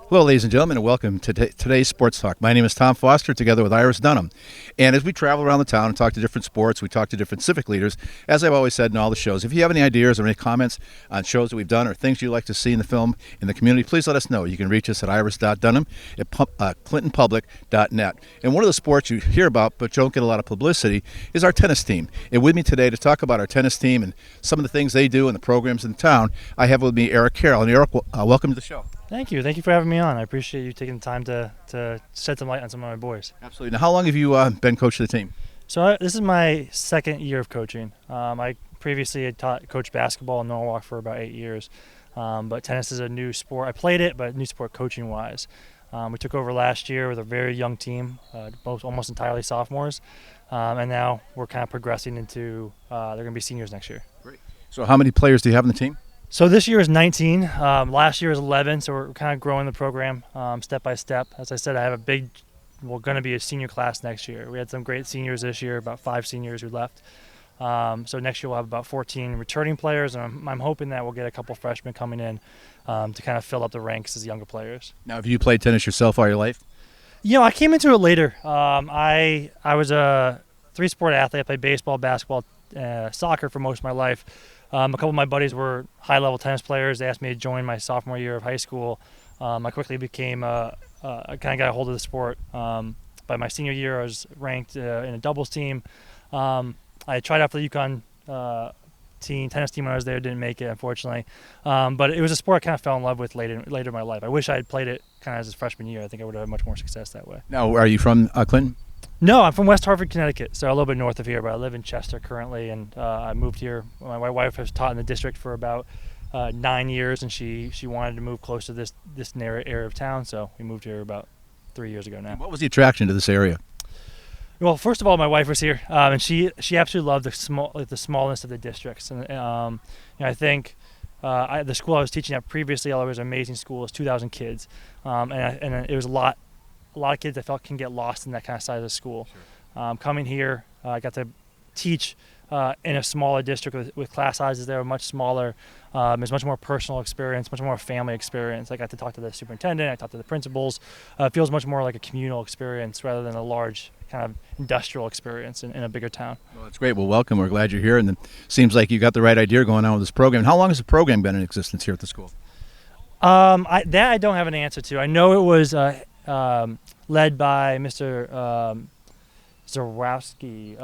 Hello, ladies and gentlemen, and welcome to today's Sports Talk. My name is Tom Foster, together with Iris Dunham. And as we travel around the town and talk to different sports, we talk to different civic leaders, as I've always said in all the shows, if you have any ideas or any comments on shows that we've done or things you'd like to see in the film in the community, please let us know. You can reach us at iris.dunham at clintonpublic.net. And one of the sports you hear about but don't get a lot of publicity is our tennis team. And with me today to talk about our tennis team and some of the things they do and the programs in town, I have with me Eric Carroll. And Eric, welcome to the show. Thank you. Thank you for having me on. I appreciate you taking the time to shed some light on some of my boys. Absolutely. Now, how long have you been coach of the team? So this is my second year of coaching. I previously had coached basketball in Norwalk for about 8 years, but tennis is a new sport. I played it, but new sport coaching-wise. We took over last year with a very young team, almost entirely sophomores, and now we're kind of progressing into they're going to be seniors next year. Great. So how many players do you have on the team? So this year is 19. Last year was 11, so we're kind of growing the program step by step. As I said, I have we're going to be a senior class next year. We had some great seniors this year, about 5 seniors who left. So next year we'll have about 14 returning players, and I'm hoping that we'll get a couple freshmen coming in to kind of fill up the ranks as younger players. Now, have you played tennis yourself all your life? You know, I came into it later. I was a 3-sport athlete. I played baseball, basketball, soccer for most of my life. A couple of my buddies were high-level tennis players. They asked me to join my sophomore year of high school. I quickly became I kind of got a hold of the sport. By my senior year, I was ranked in a doubles team. I tried out for the UConn tennis team when I was there. Didn't make it, unfortunately. But it was a sport I kind of fell in love with later in my life. I wish I had played it kind of as a freshman year. I think I would have had much more success that way. Now, are you from Clinton? No, I'm from West Hartford, Connecticut, so a little bit north of here, but I live in Chester currently, and I moved here. My wife has taught in the district for about 9 years, and she wanted to move close to this area of town, so we moved here about 3 years ago now. And what was the attraction to this area? Well, first of all, my wife was here, and she absolutely loved the smallness of the districts, and I think the school I was teaching at previously, although it was an amazing school, was 2,000 kids, and it was a lot of kids I felt can get lost in that kind of size of school. Sure. Coming here, I got to teach in a smaller district with class sizes that were much smaller. It's much more personal experience, much more family experience. I got to talk to the superintendent, I talked to the principals. It feels much more like a communal experience rather than a large kind of industrial experience in a bigger town. Well, that's great. Well, welcome. We're glad you're here. And it seems like you got the right idea going on with this program. How long has the program been in existence here at the school? I don't have an answer to. I know it was led by Mr. Zawadzki,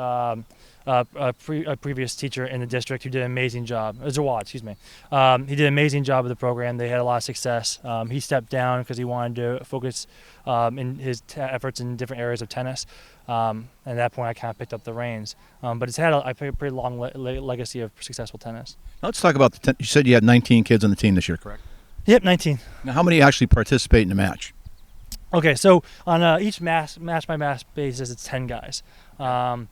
a previous teacher in the district who did an amazing job. Zawad, excuse me. He did an amazing job with the program. They had a lot of success. He stepped down because he wanted to focus in his efforts in different areas of tennis. And at that point, I kind of picked up the reins. But it's had a pretty long legacy of successful tennis. Now let's talk about you said you had 19 kids on the team this year, correct? Yep, 19. Now, how many actually participate in the match? Okay, so on each match-by-match basis, it's 10 guys. And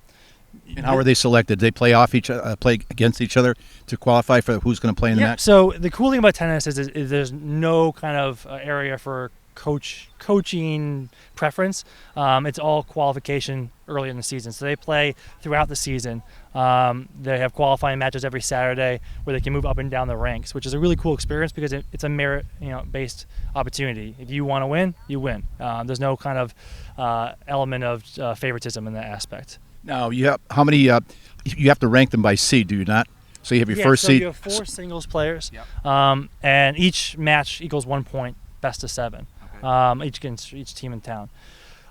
how are they selected? They play against each other to qualify for who's going to play in the match? So the cool thing about tennis is there's no kind of area for coaching preference. It's all qualification early in the season. So they play throughout the season. They have qualifying matches every Saturday where they can move up and down the ranks, which is a really cool experience because it's a merit based opportunity. If you want to win, you win. There's no kind of element of favoritism in that aspect. Now, you have how many? You have to rank them by seed, do you not? So you have your first seed. You have 4 singles players, and each match equals 1 point, best of 7. Okay. Each team in town.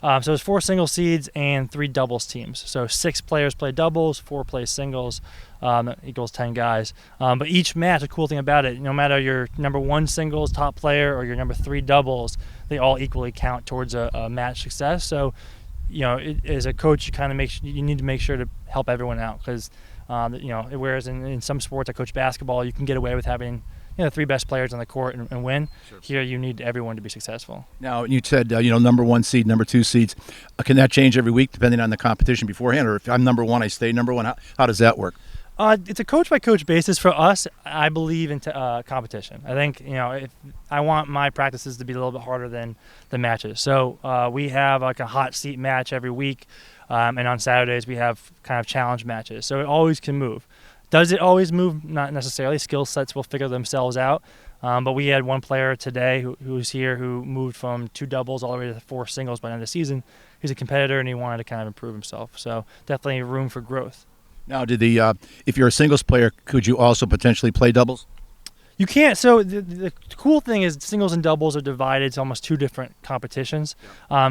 So there's 4 single seeds and 3 doubles teams. So 6 players play doubles, 4 play singles. That equals 10 guys. But each match, the cool thing about it, no matter your number 1 singles top player or your number 3 doubles, they all equally count towards a match success. So, as a coach, you need to make sure to help everyone out because, whereas in some sports, I coach basketball, you can get away with having 3 best players on the court and win. Sure. Here, you need everyone to be successful. Now, you said, number 1 seed, number 2 seeds. Can that change every week depending on the competition beforehand? Or if I'm number 1, I stay number 1? How does that work? It's a coach-by-coach basis. For us, I believe in competition. I think, if I want my practices to be a little bit harder than the matches. So we have like a hot seat match every week, and on Saturdays we have kind of challenge matches. So it always can move. Does it always move? Not necessarily. Skill sets will figure themselves out. But we had one player today who was here who moved from 2 doubles all the way to 4 singles by the end of the season. He's a competitor and he wanted to kind of improve himself. So definitely room for growth. Now, if you're a singles player, could you also potentially play doubles? You can't. So the cool thing is singles and doubles are divided to almost 2 different competitions.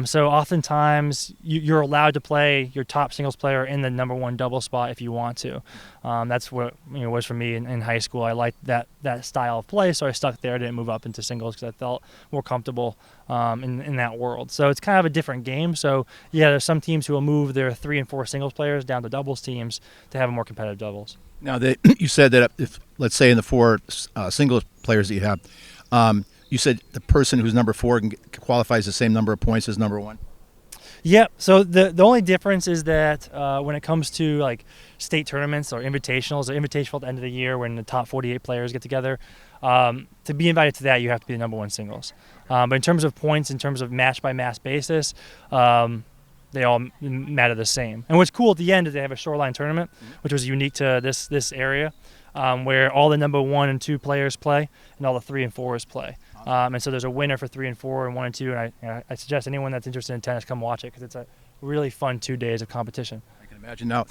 So oftentimes you're allowed to play your top singles player in the number 1 double spot if you want to. That's what was for me in high school. I liked that style of play, so I stuck there. Didn't move up into singles because I felt more comfortable in that world. So it's kind of a different game. So yeah, there's some teams who will move their 3 and 4 singles players down to doubles teams to have a more competitive doubles. Now, you said that if, let's say, in the 4 singles players that you have, you said the person who's number 4 qualifies the same number of points as number 1. Yep. So the only difference is that when it comes to like state tournaments or invitationals, at the end of the year when the top 48 players get together, to be invited to that, you have to be the number 1 singles. But in terms of points, in terms of match by match basis, they all matter the same. And what's cool at the end is they have a shoreline tournament, which was unique to this area, where all the number 1 and 2 players play and all the 3 and 4s play. And so there's a winner for 3 and 4 and 1 and 2. And I suggest anyone that's interested in tennis come watch it because it's a really fun 2 days of competition. I can imagine. Now,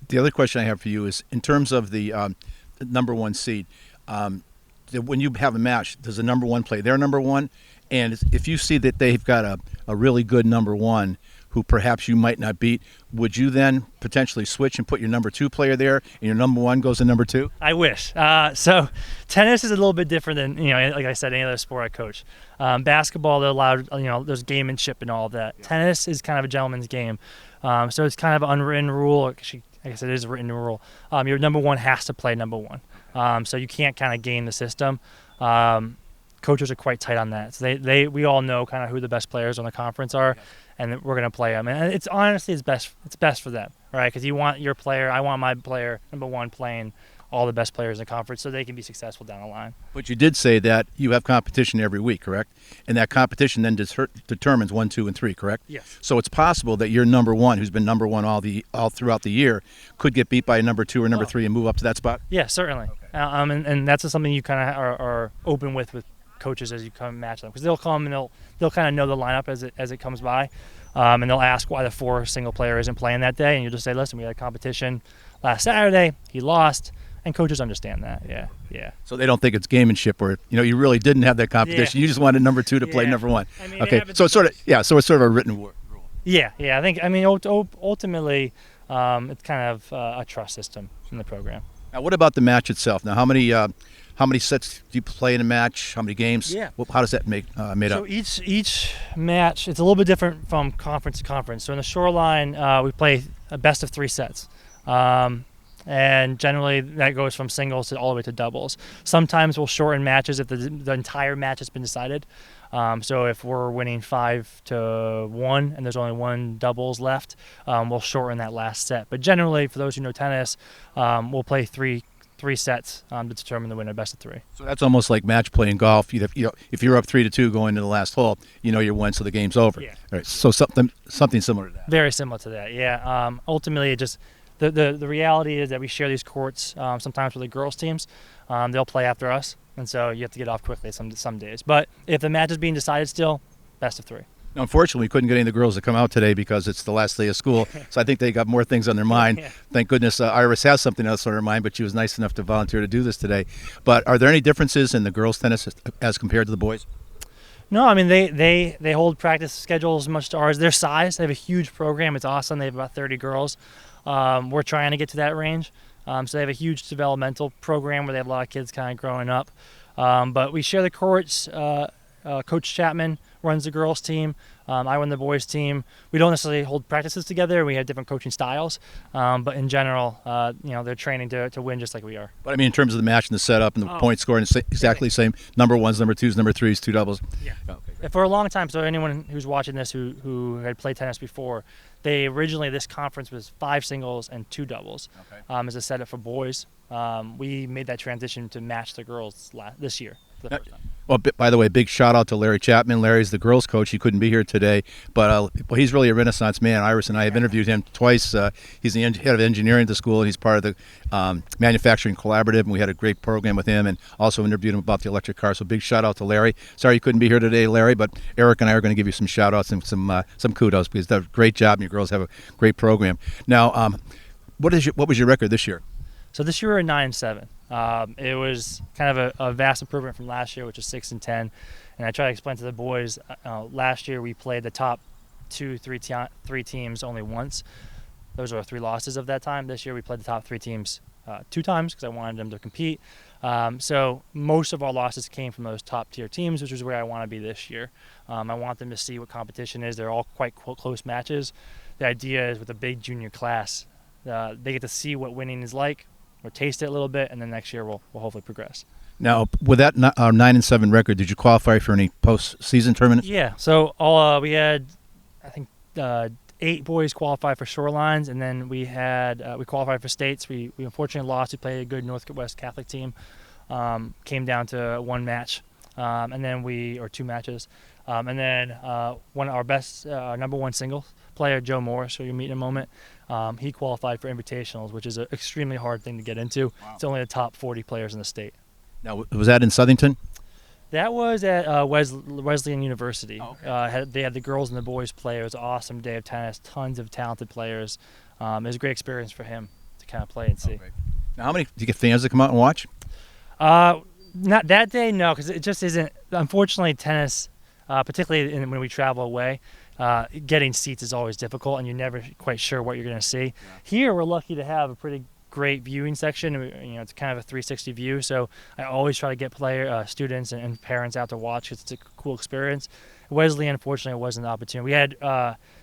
the other question I have for you is in terms of the number 1 seed, when you have a match, does the number 1 play their number 1? And if you see that they've got a really good number 1 who perhaps you might not beat, would you then potentially switch and put your number 2 player there and your number 1 goes to number 2? I wish. So tennis is a little bit different than, like I said, any other sport I coach. Basketball, they're allowed, there's gamemanship and all of that. Yeah. Tennis is kind of a gentleman's game. So it's kind of an unwritten rule. Actually, I guess it is a written rule. Your number 1 has to play number 1. So you can't kind of game the system. Coaches are quite tight on that. So we all know kind of who the best players on the conference are. Okay. And we're going to play them. And it's honestly, it's best for them, right? Because you want your player, I want my player, number 1, playing all the best players in the conference so they can be successful down the line. But you did say that you have competition every week, correct? And that competition then determines 1, 2, and 3, correct? Yes. So it's possible that your number 1, who's been number 1 all throughout the year, could get beat by a number 2 or number 3 and move up to that spot? Yeah, certainly. Okay. And that's just something you kind of are open with coaches as you come match them, because they'll come and they'll kind of know the lineup as it comes by, and they'll ask why the 4 single player isn't playing that day, and you'll just say, listen, we had a competition last Saturday, he lost, and coaches understand that. Yeah. So they don't think it's gamemanship, or you really didn't have that competition. Yeah. You just wanted number 2 to play number 1. I mean, okay, so it's sort of a written rule. Yeah. I mean, ultimately, it's kind of a trust system in the program. Now, what about the match itself? Now, how many sets do you play in a match? How many games? Yeah. How does that made up? So each match, it's a little bit different from conference to conference. So in the Shoreline, we play a best of 3 sets. And generally that goes from singles to all the way to doubles. Sometimes we'll shorten matches if the entire match has been decided. So if we're winning 5-1 and there's only 1 doubles left, we'll shorten that last set. But generally, for those who know tennis, we'll play three sets to determine the winner, best of 3. So that's almost like match play in golf. If you're up 3-2 going to the last hole, you win, so the game's over. Yeah. All right. So something similar to that. Very similar to that. Yeah. Ultimately, it just the reality is that we share these courts sometimes with the girls teams. They'll play after us, and so you have to get off quickly some days. But if the match is being decided still, best of 3. Now, unfortunately, we couldn't get any of the girls to come out today because it's the last day of school, so I think they got more things on their mind. Yeah. Thank goodness Iris has something else on her mind, but she was nice enough to volunteer to do this today. But are there any differences in the girls' tennis as compared to the boys? No, I mean, they hold practice schedules much to ours. Their size, they have a huge program. It's awesome. They have about 30 girls. We're trying to get to that range. So they have a huge developmental program where they have a lot of kids kind of growing up. But we share the courts. Coach Chapman runs the girls team. I run the boys team. We don't necessarily hold practices together. We have different coaching styles. But in general, they're training to win just like we are. But I mean, in terms of the match and the setup and the point scoring, it's exactly the same. Number 1s, number 2s, number 3s, 2 doubles. Yeah. Okay, for a long time, so anyone who's watching this who had played tennis before, this conference was 5 singles and 2 doubles. Okay. As a setup for boys. We made that transition to match the girls this year. for the first time. Well, by the way, big shout out to Larry Chapman. Larry's the girls' coach. He couldn't be here today, but well, he's really a Renaissance man. Iris and I have interviewed him twice. He's the head of engineering at the school, and he's part of the manufacturing collaborative. And we had a great program with him, and also interviewed him about the electric car. So big shout out to Larry. Sorry you couldn't be here today, Larry, but Eric and I are going to give you some shout outs and some kudos because you've done a great job, and your girls have a great program. Now, what was your record this year? So this year we're at 9-7. It was kind of a vast improvement from last year, which was 6-10. And I try to explain to the boys, last year we played the top three teams only once. Those are 3 losses of that time. This year we played the top 3 teams 2 times because I wanted them to compete. So most of our losses came from those top tier teams, which is where I want to be this year. I want them to see what competition is. They're all quite close matches. The idea is with a big junior class, they get to see what winning is like, or taste it a little bit, and then next year we'll hopefully progress. Now, with that 9-7 record, did you qualify for any postseason tournament? Yeah. So we had, I think, 8 boys qualify for Shorelines, and then we qualified for states. We unfortunately lost. We played a good Northwest Catholic team. Came down to 1 match, and then 2 matches, and then one of our best number 1 singles player, Joe Morris, who you'll meet in a moment. He qualified for invitationals, which is an extremely hard thing to get into. Wow. It's only the top 40 players in the state. Now, was that in Southington? That was at Wesleyan University. Oh, okay. They had the girls and the boys play. It was an awesome day of tennis, tons of talented players. It was a great experience for him to kind of play and see. Okay. Now, how many do you get fans to come out and watch? Not that day, no, because it just isn't. Unfortunately, tennis, particularly when we travel away, getting seats is always difficult, and you're never quite sure what you're going to see. Yeah. Here, we're lucky to have a pretty great viewing section. It's kind of a 360 view, so I always try to get students and parents out to watch because it's a cool experience. Wesleyan, unfortunately, it wasn't an opportunity. We had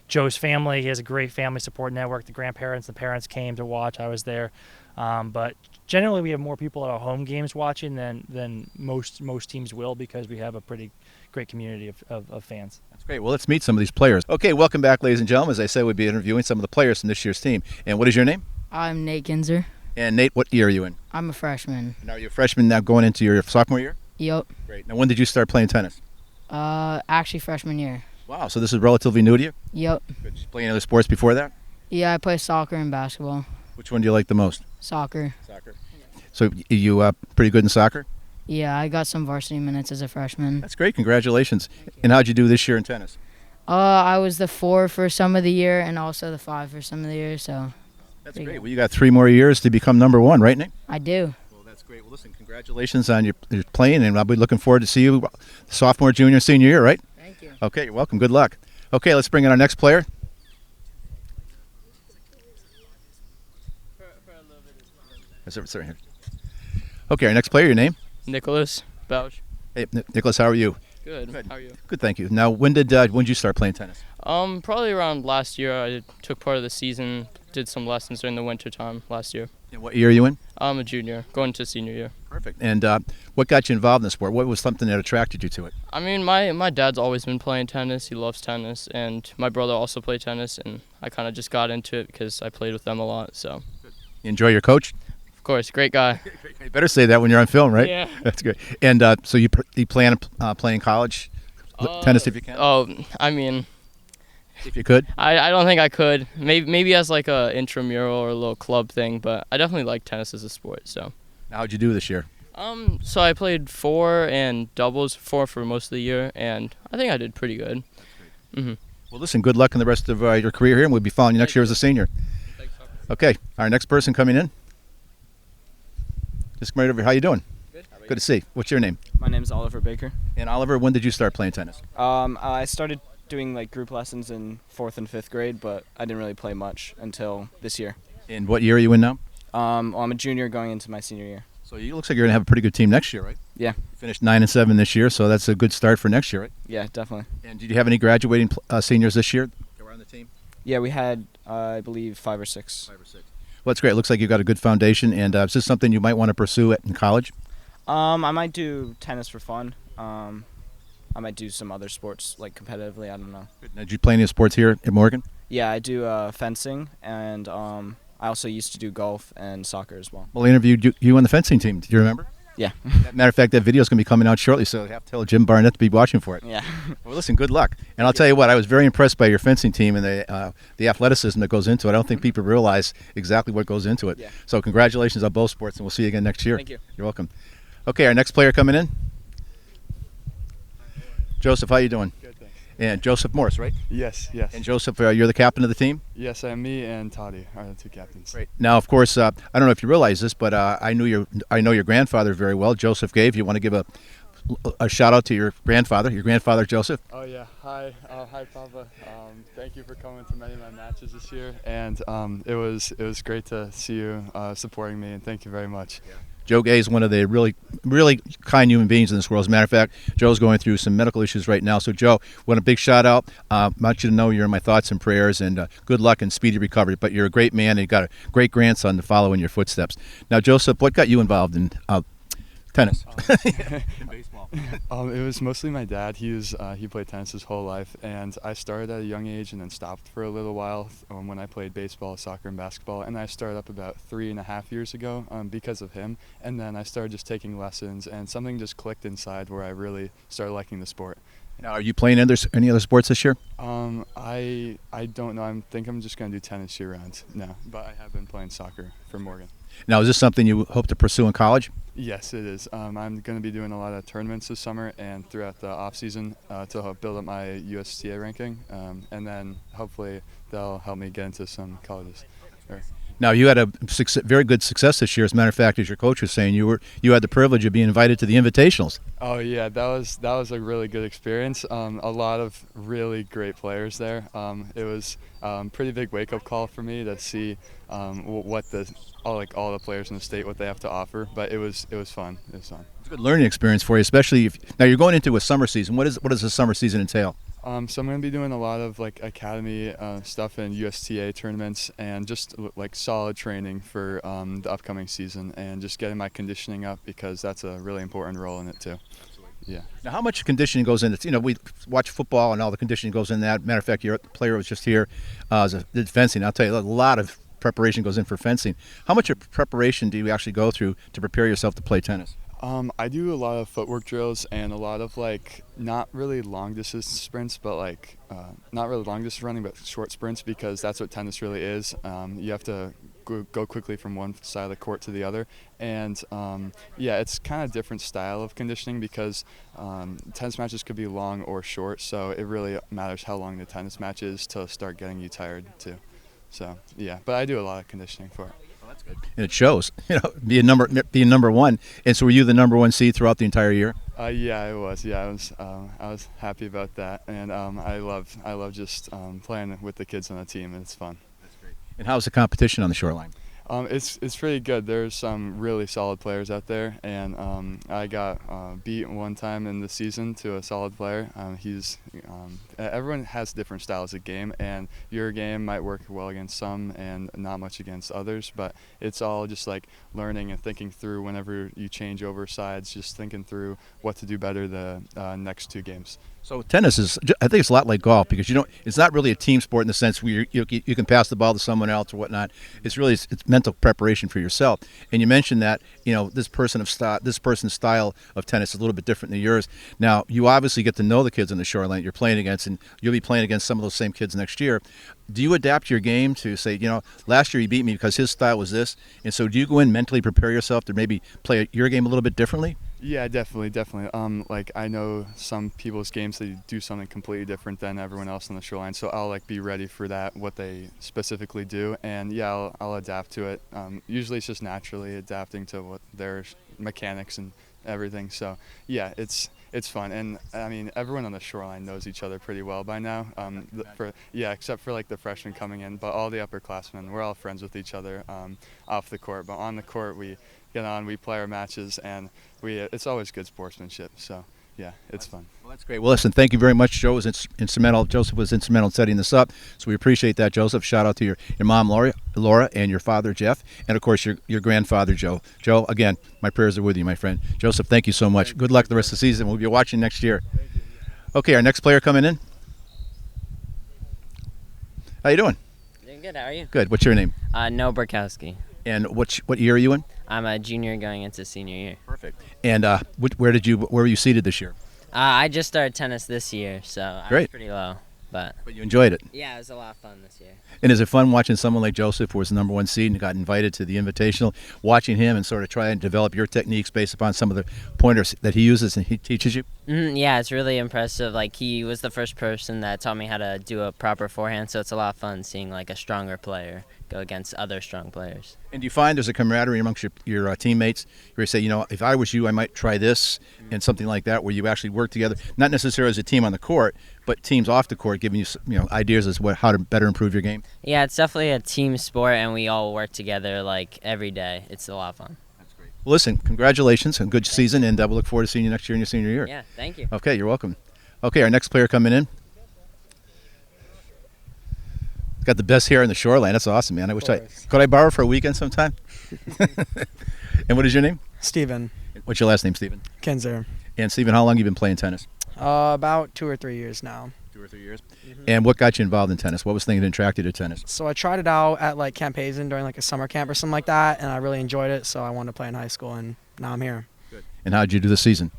Joe's family. He has a great family support network. The grandparents, the parents came to watch. I was there. But generally, we have more people at our home games watching than most teams will because we have a pretty great community of fans. That's great. Well, let's meet some of these players. Okay, welcome back, ladies and gentlemen. As I said, we'll be interviewing some of the players from this year's team. And what is your name? I'm Nate Ginzer. And Nate, what year are you in? I'm a freshman. Now, are you a freshman now going into your sophomore year? Yep. Great. Now, when did you start playing tennis? Actually freshman year. Wow, so this is relatively new to you? Yep. Good. Did you play any other sports before that? Yeah, I play soccer and basketball. Which one do you like the most? Soccer. Soccer. So you pretty good in soccer? Yeah, I got some varsity minutes as a freshman. That's great. Congratulations. And how'd you do this year in tennis? I was the 4 for some of the year and also the 5 for some of the year, so. That's great. Well, you got 3 more years to become number 1, right, Nick? I do. Well, that's great. Well, listen, congratulations on your playing, and I'll be looking forward to see you sophomore, junior, senior year, right? Thank you. Okay, you're welcome. Good luck. Okay, let's bring in our next player. Sorry, here. Okay, our next player, your name? Nicholas Bouch. Hey, Nicholas, how are you? Good. How are you? Good, thank you. Now, when did you start playing tennis? Probably around last year. I took part of the season, did some lessons during the winter time last year. And what year are you in? I'm a junior, going to senior year. Perfect. And what got you involved in the sport? What was something that attracted you to it? I mean, my dad's always been playing tennis. He loves tennis, and my brother also played tennis, and I kind of just got into it because I played with them a lot. So. You enjoy your coach? Of course, great guy. You better say that when you're on film, right? Yeah. That's good. And so you plan on playing college tennis if you can? Oh, I mean, if you could? I don't think I could. Maybe as like a intramural or a little club thing, but I definitely like tennis as a sport. So. Now, how'd you do this year? So I played 4 and doubles, 4 for most of the year, and I think I did pretty good. Mm-hmm. Well, listen, good luck in the rest of your career here, and we'll be following you next year as a senior. Thanks. Okay, our next person coming in. Just come right over here. How you doing? Good. Good to see you. What's your name? My name's Oliver Baker. And Oliver, when did you start playing tennis? I started doing like group lessons in 4th and 5th grade, but I didn't really play much until this year. And what year are you in now? I'm a junior going into my senior year. So it looks like you're going to have a pretty good team next year, right? Yeah. You finished 9-7 this year, so that's a good start for next year, right? Yeah, definitely. And did you have any graduating seniors this year that were on the team? Yeah, we had, I believe, 5 or 6. 5 or 6. Well, that's great. It looks like you've got a good foundation. And is this something you might want to pursue in college? I might do tennis for fun. I might do some other sports, like competitively. I don't know. Now, did you play any sports here at Morgan? Yeah, I do fencing, and I also used to do golf and soccer as well. Well, I interviewed you on the fencing team. Do you remember? Yeah. Matter of fact, that video is going to be coming out shortly, so you have to tell Jim Barnett to be watching for it. Yeah. Well, listen, good luck. And I'll tell you what, I was very impressed by your fencing team and the athleticism that goes into it. I don't think people realize exactly what goes into it. Yeah. So congratulations on both sports, and we'll see you again next year. Thank you. You're welcome. Okay, our next player coming in. Joseph, how you doing? Good, thanks. And Joseph Morris, right? Yes, yes. And Joseph, you're the captain of the team? Yes, me and Toddy are the two captains. Right. Now, of course, I don't know if you realize this, but I know your grandfather very well, Joseph Gave. You want to give a shout out to your grandfather Joseph? Oh yeah, hi Papa. Thank you for coming to many of my matches this year, and it was great to see you supporting me, and thank you very much. Yeah. Joe Gay is one of the really, really kind human beings in this world. As a matter of fact, Joe's going through some medical issues right now. So, Joe, want a big shout out. I want you to know you're in my thoughts and prayers, and good luck and speedy recovery. But you're a great man, and you've got a great grandson to follow in your footsteps. Now, Joseph, what got you involved in tennis? In baseball. It was mostly my dad. He played tennis his whole life, and I started at a young age and then stopped for a little while when I played baseball, soccer, and basketball. And I started up about 3.5 years ago because of him. And then I started just taking lessons, and something just clicked inside where I really started liking the sport. Now, are you playing any other sports this year? I don't know. I think I'm just going to do tennis year round now, but I have been playing soccer for Morgan. Now, is this something you hope to pursue in college? Yes, it is. I'm going to be doing a lot of tournaments this summer and throughout the off season to help build up my USTA ranking, and then hopefully they'll help me get into some colleges. Now, you had a very good success this year. As a matter of fact, as your coach was saying, you had the privilege of being invited to the invitationals. Oh yeah, that was a really good experience. A lot of really great players there. It was pretty big wake up call for me to see what all the players in the state, what they have to offer. But it was fun. It was fun. It's a good learning experience for you, especially now you're going into a summer season. What does the summer season entail? So I'm going to be doing a lot of academy stuff and USTA tournaments, and just solid training for the upcoming season, and just getting my conditioning up, because that's a really important role in it too. Yeah. Now, how much conditioning goes into? We watch football, and all the conditioning goes in that. Matter of fact, your player was just here did fencing. I'll tell you, a lot of preparation goes in for fencing. How much of preparation do you actually go through to prepare yourself to play tennis? I do a lot of footwork drills and a lot of not really long distance sprints, but not really long distance running, but short sprints, because that's what tennis really is. You have to go quickly from one side of the court to the other, and yeah, it's kind of different style of conditioning, because tennis matches could be long or short, so it really matters how long the tennis match is to start getting you tired too. So yeah, but I do a lot of conditioning for it. That's good. And it shows, being number one. And so, were you the number one seed throughout the entire year? Yeah, I was. Yeah, I was happy about that, and I love just playing with the kids on the team, and it's fun. That's great. And how's the competition on the shoreline? It's pretty good. There's some really solid players out there, and I got beat one time in the season to a solid player. Everyone has different styles of game, and your game might work well against some and not much against others, but it's all just learning and thinking through whenever you change over sides, just thinking through what to do better the next two games. So tennis I think it's a lot like golf, because it's not really a team sport in the sense where you can pass the ball to someone else or whatnot. It's mental preparation for yourself. And you mentioned that this person's style of tennis is a little bit different than yours. Now, you obviously get to know the kids on the shoreline you're playing against, and you'll be playing against some of those same kids next year. Do you adapt your game to say, last year he beat me because his style was this, and so do you go in mentally prepare yourself to maybe play your game a little bit differently? Yeah, definitely. I know some people's games, they do something completely different than everyone else on the shoreline, so I'll be ready for that, what they specifically do, and yeah, I'll adapt to it. Usually it's just naturally adapting to what their mechanics and everything. So yeah, it's fun, and I mean everyone on the shoreline knows each other pretty well by now. Except for the freshmen coming in, but all the upperclassmen, we're all friends with each other off the court. But on the court, we get on, we play our matches, and it's always good sportsmanship. So yeah, it's fun. Well, that's great. Well, listen, thank you very much. Joe was instrumental. Joseph was instrumental in setting this up, so we appreciate that, Joseph. Shout out to your mom, Laura, and your father, Jeff, and of course your grandfather, Joe. Joe, again, my prayers are with you, my friend. Joseph, thank you so much. Good luck the rest of the season. We'll be watching next year. Okay, our next player coming in. How you doing? Doing good. How are you? Good. What's your name? Noah Burkowski. And what year are you in? I'm a junior going into senior year. Perfect. And where were you seated this year? I just started tennis this year, so I was Great. pretty low. But You enjoyed it. yeah, it was a lot of fun this year. And is it fun watching someone like Joseph, who was the number 1 seed and got invited to the Invitational, watching him and sort of try and develop your techniques based upon some of the pointers that he uses and he teaches you? Yeah, it's really impressive. Like, he was the first person that taught me how to do a proper forehand, so it's a lot of fun seeing like a stronger player go against other strong players. And do you find there's a camaraderie amongst your teammates where you say, if I was you, I might try this and something like that, where you actually work together, not necessarily as a team on the court, but teams off the court, giving you ideas as how to better improve your game? Yeah, it's definitely a team sport, and we all work together like every day. It's a lot of fun. That's great. Well, listen, congratulations on a good season, and we'll look forward to seeing you next year in your senior year. Yeah, thank you. Okay, you're welcome. Okay, our next player coming in. Got the best hair in the shoreline. That's awesome, man. Could I borrow for a weekend sometime? And what is your name? Steven What's your last name, Stephen? Kinzer. And Stephen, how long have you been playing tennis? About 2 or 3 years now. 2 or 3 years. And what got you involved in tennis? What was the thing that attracted you to tennis? So I tried it out at like Camp Hazen during like a summer camp or something like that, and I really enjoyed it. So I wanted to play in high school, and now I'm here. And how did you do the season?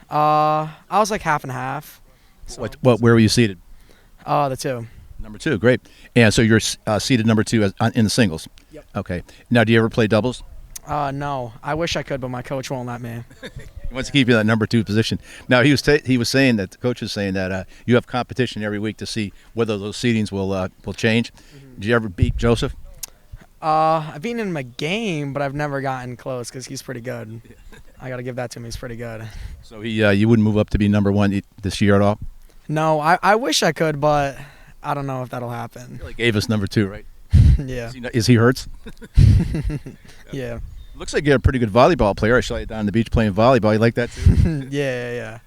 I was like half and half. So, Where were you seated? the 2. Number 2, great. And so you're seated number 2 in the singles. Yep. Okay. Now, do you ever play doubles? No, I wish I could, but my coach won't let me. He wants to keep you in that number 2 position. Now, he was saying that the coach is saying that you have competition every week to see whether those seedings will change. Did you ever beat Joseph? I've beaten him a game, but I've never gotten close because he's pretty good. I got to give that to him. He's pretty good. So you wouldn't move up to be number 1 this year at all? No, I wish I could, but I don't know if that'll happen. He gave us number 2, right? Yeah. Is he hurts? Yeah. Looks like you're a pretty good volleyball player. I saw you down on the beach playing volleyball. You like that too? Yeah.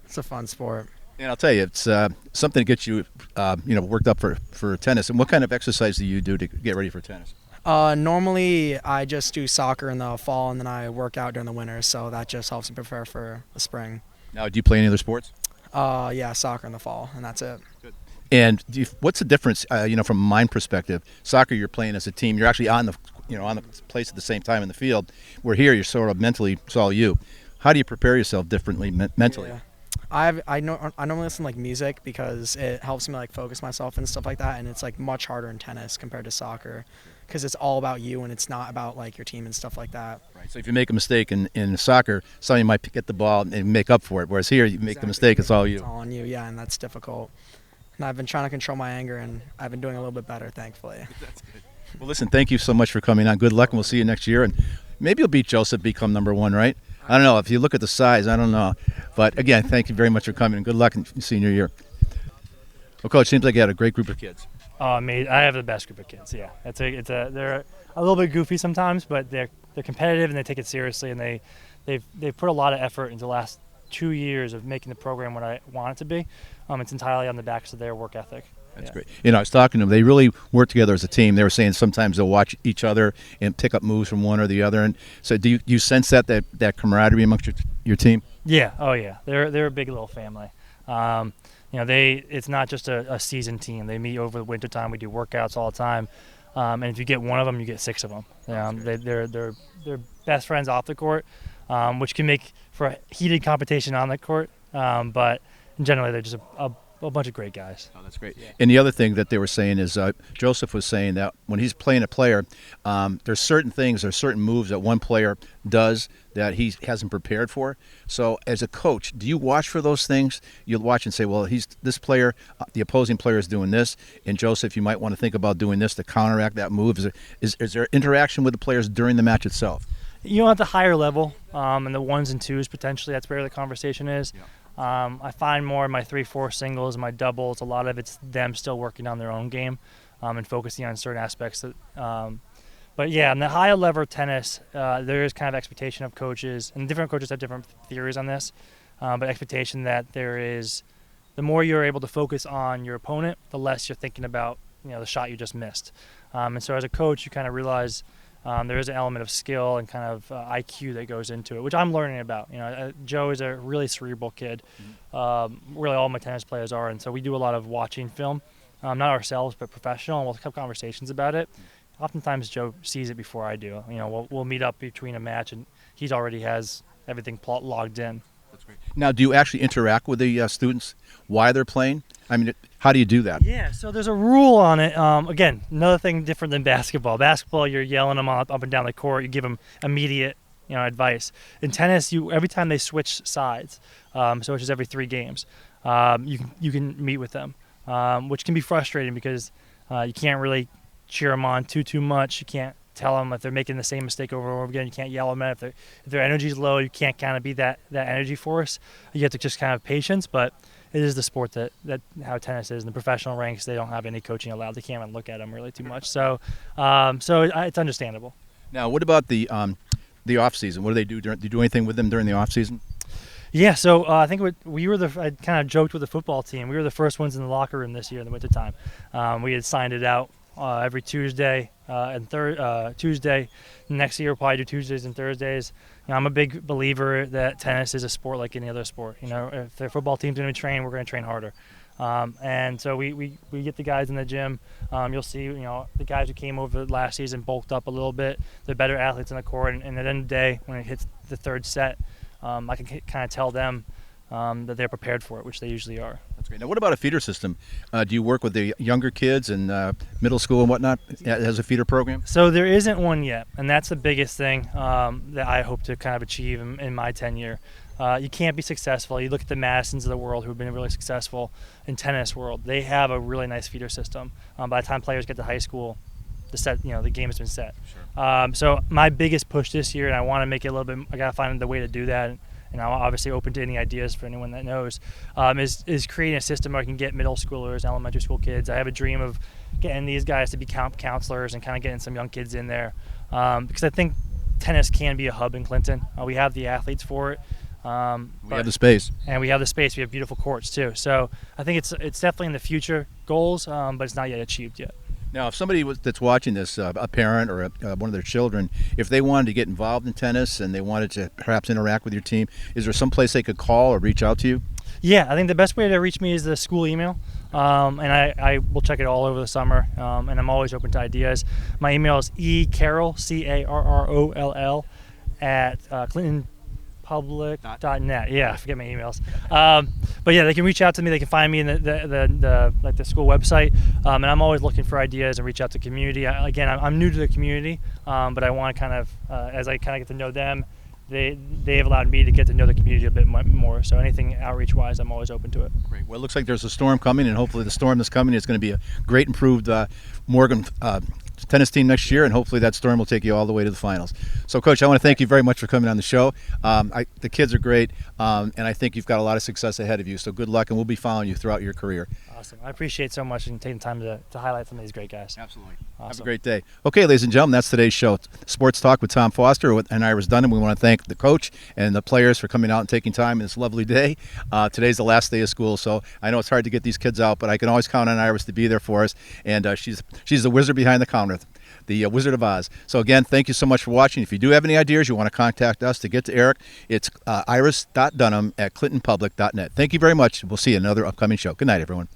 It's a fun sport. And I'll tell you, it's something to get you, worked up for tennis. And what kind of exercise do you do to get ready for tennis? Normally, I just do soccer in the fall, and then I work out during the winter, so that just helps me prepare for the spring. Now, do you play any other sports? Yeah, soccer in the fall, and that's it. Good. And what's the difference, from a mind perspective? Soccer, you're playing as a team. You're actually on the place at the same time in the field. Where here, you're sort of mentally, it's all you. How do you prepare yourself differently mentally? Yeah. I normally listen to like music because it helps me like focus myself and stuff like that, and it's like much harder in tennis compared to soccer because it's all about you and it's not about like your team and stuff like that. Right. So if you make a mistake in soccer, somebody might get the ball and make up for it. Whereas here, you make the mistake, it's all you. It's all on you, yeah, and that's difficult. And I've been trying to control my anger, and I've been doing a little bit better, thankfully. That's good. Well, listen, thank you so much for coming on. Good luck, and we'll see you next year. And maybe you'll beat Joseph, become number 1, right? I don't know. If you look at the size, I don't know. But, again, thank you very much for coming, and good luck in your senior year. Well, Coach, seems like you had a great group of kids. Oh, I have the best group of kids. Yeah, they're a little bit goofy sometimes, but they're competitive and they take it seriously, and they've put a lot of effort into the last 2 years of making the program what I want it to be. It's entirely on the backs of their work ethic. That's great. I was talking to them. They really work together as a team. They were saying sometimes they'll watch each other and pick up moves from one or the other. And so, do you sense that camaraderie amongst your team? Yeah. Oh, yeah. They're a big little family. It's not just a season team. They meet over the winter time. We do workouts all the time. And if you get one of them, you get 6 of them. They're best friends off the court, which can make for a heated competition on the court. But generally, they're just a bunch of great guys. Oh, that's great. Yeah. And the other thing that they were saying is Joseph was saying that when he's playing a player, there's certain moves that one player does that he hasn't prepared for. So as a coach, do you watch for those things? You'll watch and say, well, this player, the opposing player is doing this, and Joseph, you might want to think about doing this to counteract that move. Is there interaction with the players during the match itself? At the higher level, and the 1s and 2s potentially, that's where the conversation is. Yeah. I find more in my 3-4 singles, my doubles, a lot of it's them still working on their own game and focusing on certain aspects. But yeah, in the higher level tennis, there is kind of expectation of coaches, and different coaches have different theories on this, but expectation that the more you're able to focus on your opponent, the less you're thinking about the shot you just missed. And so as a coach, you kind of realize there is an element of skill and kind of IQ that goes into it, which I'm learning about. Joe is a really cerebral kid. Really, all my tennis players are, and so we do a lot of watching film, not ourselves, but professional, and we'll have conversations about it. oftentimes Joe sees it before I do. We'll meet up between a match, and he already has everything logged in. That's great. Now, do you actually interact with the students while they're playing? I mean, how do you do that? Yeah, so there's a rule on it. Again, another thing different than basketball. Basketball, you're yelling them up and down the court. You give them immediate, advice. In tennis, every time they switch sides, so which is every 3 games, you can meet with them, which can be frustrating because you can't really cheer them on too much. You can't tell them if they're making the same mistake over and over again. You can't yell at them. If their energy's low, you can't kind of be that energy force. You have to just kind of have patience, but it is the sport that how tennis is. In the professional ranks, they don't have any coaching allowed. They can't even look at them really too much. So it's understandable. Now, what about the off season? What do they do? Do you do anything with them during the off season? Yeah, so I think I kind of joked with the football team. We were the first ones in the locker room this year in the wintertime. We had signed it out every Tuesday and Tuesday. Next year, we'll probably do Tuesdays and Thursdays. I'm a big believer that tennis is a sport like any other sport. If their football team's going to train, we're going to train harder. And so we get the guys in the gym. You'll see, the guys who came over last season bulked up a little bit. They're better athletes in the court. And at the end of the day, when it hits the third set, I can kind of tell them that they're prepared for it, which they usually are. That's great. Now, what about a feeder system? Do you work with the younger kids and middle school and whatnot as a feeder program? So there isn't one yet, and that's the biggest thing that I hope to kind of achieve in my tenure. You can't be successful. You look at the Madisons of the world who've been really successful in tennis world. They have a really nice feeder system. By the time players get to high school, the game has been set. Sure. So my biggest push this year, and I want to make it a little bit. I got to find the way to do that. And I'm obviously open to any ideas for anyone that knows, is creating a system where I can get middle schoolers, elementary school kids. I have a dream of getting these guys to be counselors and kind of getting some young kids in there, because I think tennis can be a hub in Clinton. We have the athletes for it. We have the space. And we have the space. We have beautiful courts too. So I think it's definitely in the future goals, but it's not yet achieved yet. Now, if somebody that's watching this, a parent or one of their children, if they wanted to get involved in tennis and they wanted to perhaps interact with your team, is there some place they could call or reach out to you? Yeah, I think the best way to reach me is the school email, and I will check it all over the summer, and I'm always open to ideas. My email is ecarroll, Carroll, at clintonpublic.net. Yeah, I forget my emails. But yeah, they can reach out to me. They can find me in the school website, and I'm always looking for ideas and reach out to the community. I'm new to the community, but I want to kind of, as I kind of get to know them, they have allowed me to get to know the community a bit more. So anything outreach-wise, I'm always open to it. Great. Well, it looks like there's a storm coming, and hopefully the storm that's coming is going to be a great improved Morgan tennis team next year, and hopefully that storm will take you all the way to the finals. So, Coach, I want to thank you very much for coming on the show. The kids are great, and I think you've got a lot of success ahead of you. So good luck, and we'll be following you throughout your career. Awesome. I appreciate so much and taking time to highlight some of these great guys. Absolutely. Awesome. Have a great day. Okay, ladies and gentlemen, that's today's show. Sports Talk with Tom Foster and Iris Dunham. We want to thank the coach and the players for coming out and taking time in this lovely day. Today's the last day of school, so I know it's hard to get these kids out, but I can always count on Iris to be there for us, and she's the wizard behind the counter. The Wizard of Oz. So again, thank you so much for watching. If you do have any ideas, you want to contact us to get to Eric, it's iris.dunham@clintonpublic.net. Thank you very much. We'll see you in another upcoming show. Good night, everyone.